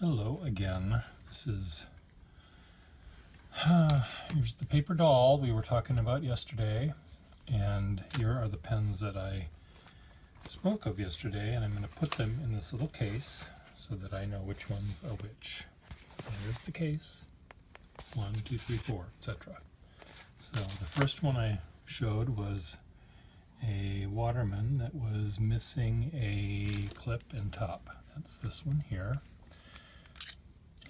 Hello again. This is here's the paper doll we were talking about yesterday, and here are the pens that I spoke of yesterday, and I'm going to put them in this little case so that I know which ones are which. So here's the case, 1, 2, 3, 4, etc. So the first one I showed was a Waterman that was missing a clip and top. That's this one here.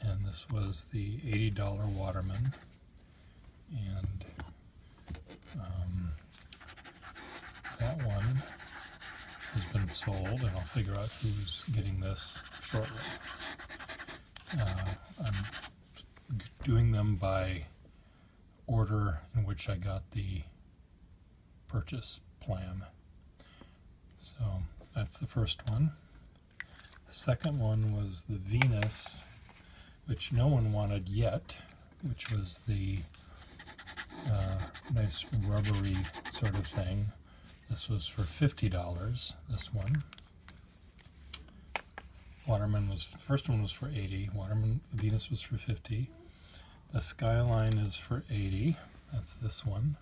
And this was the $80 Waterman, and that one has been sold, and I'll figure out who's getting this shortly. I'm doing them by order in which I got the purchase plan. So that's the first one. The second one was the Venus, which no one wanted yet, which was the nice rubbery sort of thing. This was for $50, this one. Waterman was, first one was for $80, Waterman Venus was for $50. The Skyline is for $80, that's this one.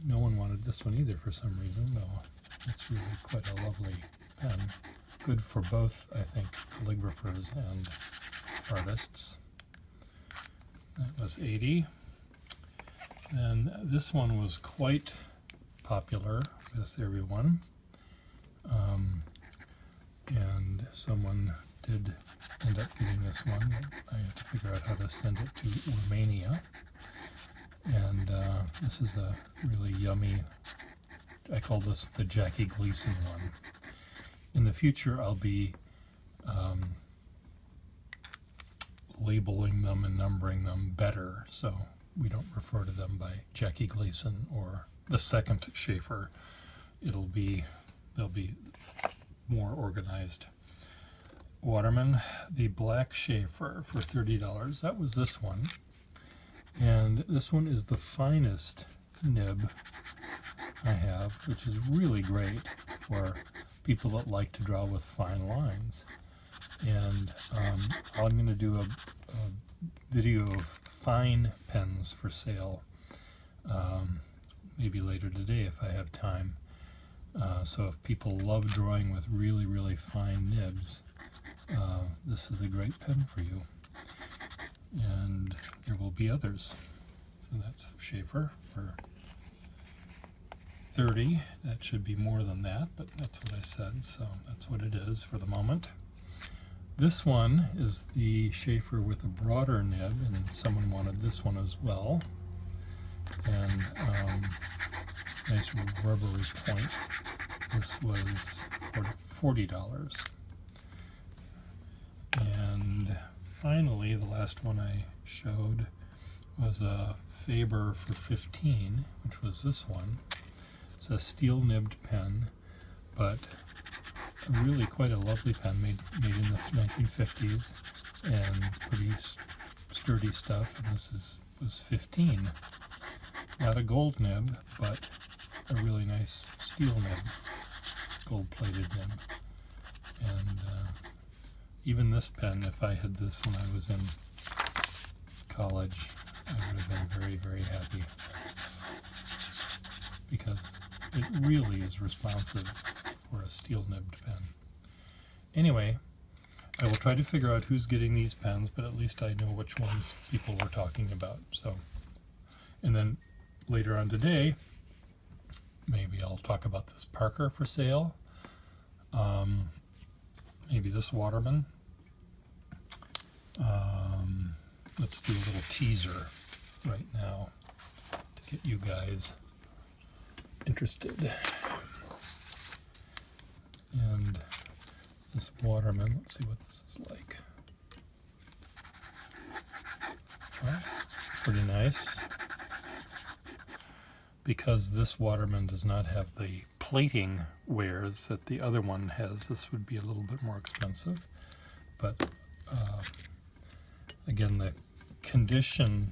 No one wanted this one either for some reason, though it's really quite a lovely pen. Good for both, I think, calligraphers and artists. That was $80. And this one was quite popular with everyone. And someone did end up getting this one. I have to figure out how to send it to Romania. And this is a really yummy, I call this the Jackie Gleason one. In the future, I'll be labeling them and numbering them better, so we don't refer to them by Jackie Gleason or the second Sheaffer. They'll be more organized. Waterman, the black Sheaffer for $30. That was this one, and this one is the finest nib I have, which is really great for people that like to draw with fine lines. And I'm going to do a video of fine pens for sale, maybe later today if I have time. So if people love drawing with really, really fine nibs, this is a great pen for you. And there will be others. So that's Sheaffer for $30. That should be more than that, but that's what I said, so that's what it is for the moment. This one is the Sheaffer with a broader nib, and someone wanted this one as well. And nice rubbery point. This was $40. And finally, the last one I showed was a Faber for $15, which was this one. It's a steel nibbed pen, but really quite a lovely pen, made in the 1950s, and pretty sturdy stuff. And this was $15. Not a gold nib, but a really nice steel nib, gold-plated nib. And even this pen, if I had this when I was in college, I would have been very, very happy, because it really is responsive for a steel nibbed pen. Anyway, I will try to figure out who's getting these pens, but at least I know which ones people were talking about. So, and then later on today, maybe I'll talk about this Parker for sale. Maybe this Waterman. Let's do a little teaser right now to get you guys interested. And this Waterman, let's see what this is like. Well, pretty nice. Because this Waterman does not have the plating wears that the other one has, this would be a little bit more expensive. But again, the condition,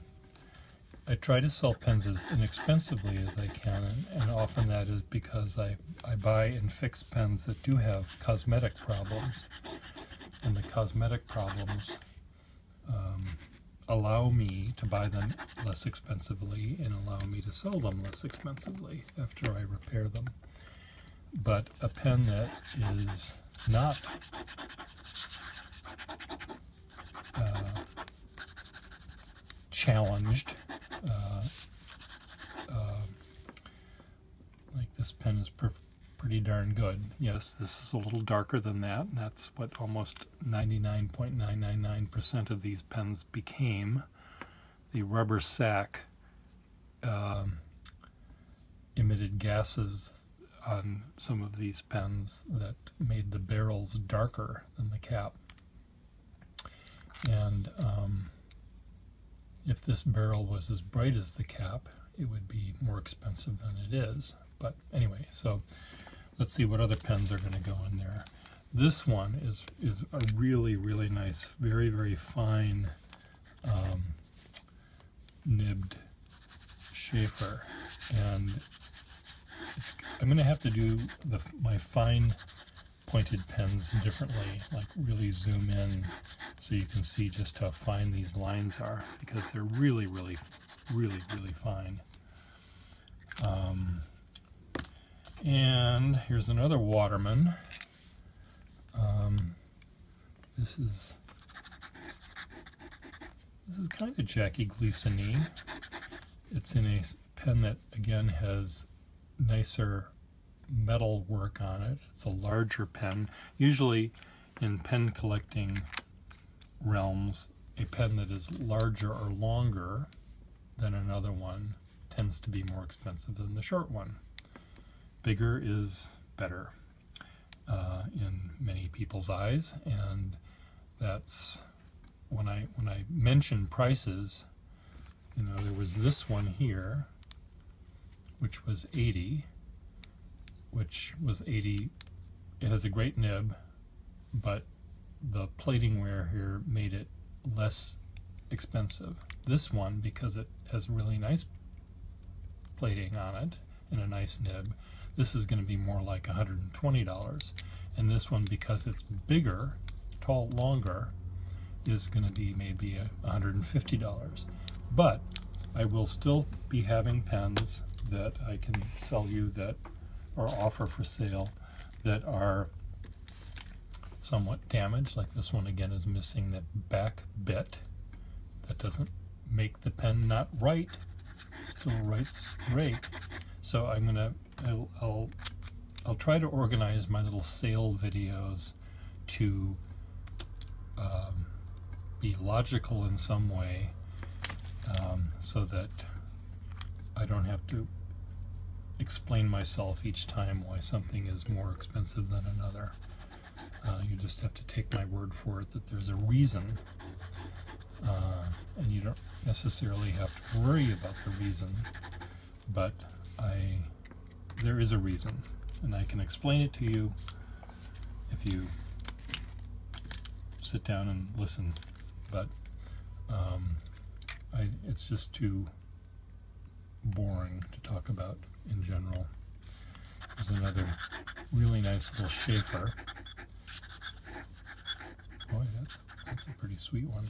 I try to sell pens as inexpensively as I can, and often that is because I buy and fix pens that do have cosmetic problems. And the cosmetic problems allow me to buy them less expensively and allow me to sell them less expensively after I repair them. But a pen that is not challenged, like this pen is pretty darn good. Yes, this is a little darker than that, and that's what almost 99.999% of these pens became. The rubber sac emitted gases on some of these pens that made the barrels darker than the cap. And if this barrel was as bright as the cap, it would be more expensive than it is. But anyway, so let's see what other pens are going to go in there. This one is a really, really nice, very, very fine nibbed Sheaffer, and I'm going to have to do my fine pointed pens differently, like really zoom in so you can see just how fine these lines are, because they're really, really, really, really fine. And here's another Waterman. This is kind of Jackie Gleason-y. It's in a pen that again has nicer metal work on it. It's a larger pen. Usually in pen collecting realms, a pen that is larger or longer than another one tends to be more expensive than the short one. Bigger is better in many people's eyes, and that's when I mention prices. You know, there was this one here, which was $80, it has a great nib, but the plating wear here made it less expensive. This one, because it has really nice plating on it and a nice nib, this is going to be more like $120. And this one, because it's bigger, longer, is going to be maybe $150. But I will still be having pens that I can sell you that or offer for sale that are somewhat damaged, like this one again is missing that back bit. That doesn't make the pen not write. It still writes great. So I'll try to organize my little sale videos to be logical in some way, so that I don't have to explain myself each time why something is more expensive than another. You just have to take my word for it that there's a reason, and you don't necessarily have to worry about the reason, but there is a reason, and I can explain it to you if you sit down and listen. But it's just too boring to talk about in general. There's another really nice little Sheaffer. Boy, that's a pretty sweet one.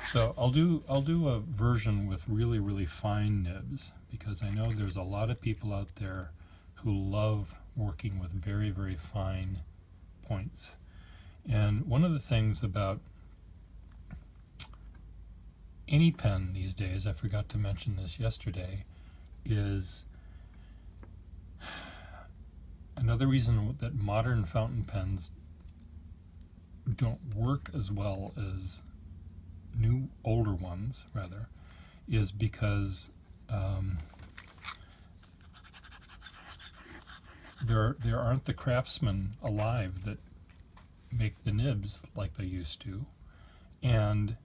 So I'll do a version with really, really fine nibs, because I know there's a lot of people out there who love working with very, very fine points. And one of the things about any pen these days, I forgot to mention this yesterday, is another reason that modern fountain pens don't work as well as older ones, rather, is because there aren't the craftsmen alive that make the nibs like they used to, and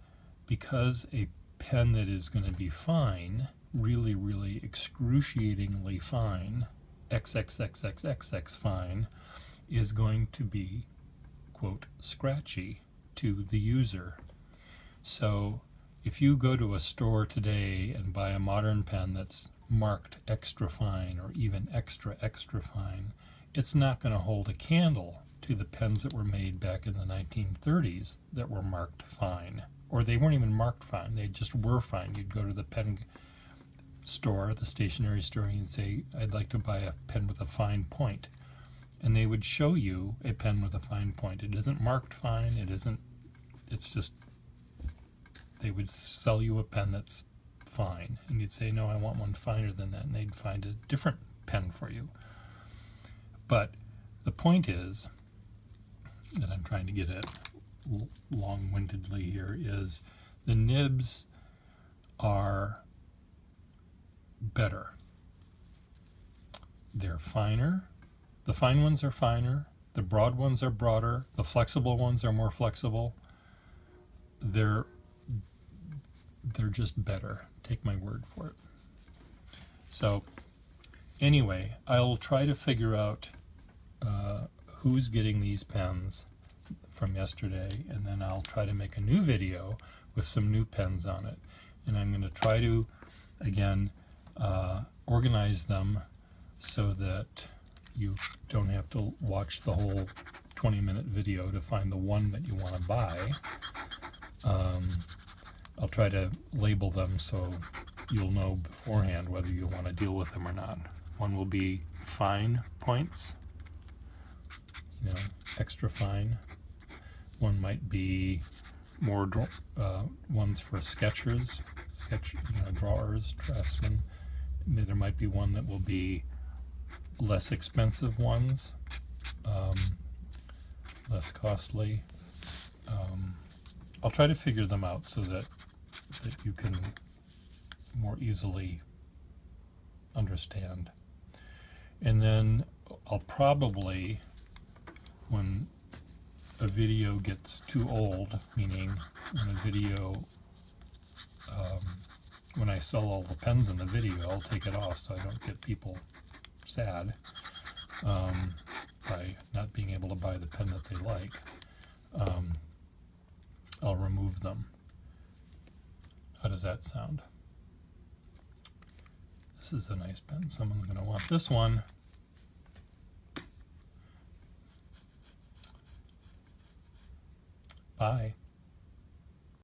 because a pen that is going to be fine, really, really excruciatingly fine, XXXXXX fine, is going to be, quote, scratchy to the user. So if you go to a store today and buy a modern pen that's marked extra fine or even extra, extra fine, it's not going to hold a candle to the pens that were made back in the 1930s that were marked fine. Or they weren't even marked fine, they just were fine. You'd go to the pen store, the stationery store, and you'd say, I'd like to buy a pen with a fine point. And they would show you a pen with a fine point. It isn't marked fine, it's just, they would sell you a pen that's fine. And you'd say, no, I want one finer than that. And they'd find a different pen for you. But the point is, that I'm trying to get at long-windedly here, is the nibs are better. They're finer. The fine ones are finer. The broad ones are broader. The flexible ones are more flexible. They're just better. Take my word for it. So anyway, I'll try to figure out who's getting these pens from yesterday, and then I'll try to make a new video with some new pens on it. And I'm going to try to, again, organize them so that you don't have to watch the whole 20-minute video to find the one that you want to buy. I'll try to label them so you'll know beforehand whether you want to deal with them or not. One will be fine points, extra fine. One might be more ones for sketchers, drawers, draftsmen. There might be one that will be less expensive ones, less costly. I'll try to figure them out so that you can more easily understand. And then I'll probably, when a video gets too old, meaning when a video, when I sell all the pens in the video, I'll take it off so I don't get people sad by not being able to buy the pen that they like. I'll remove them. How does that sound? This is a nice pen. Someone's going to want this one. Bye.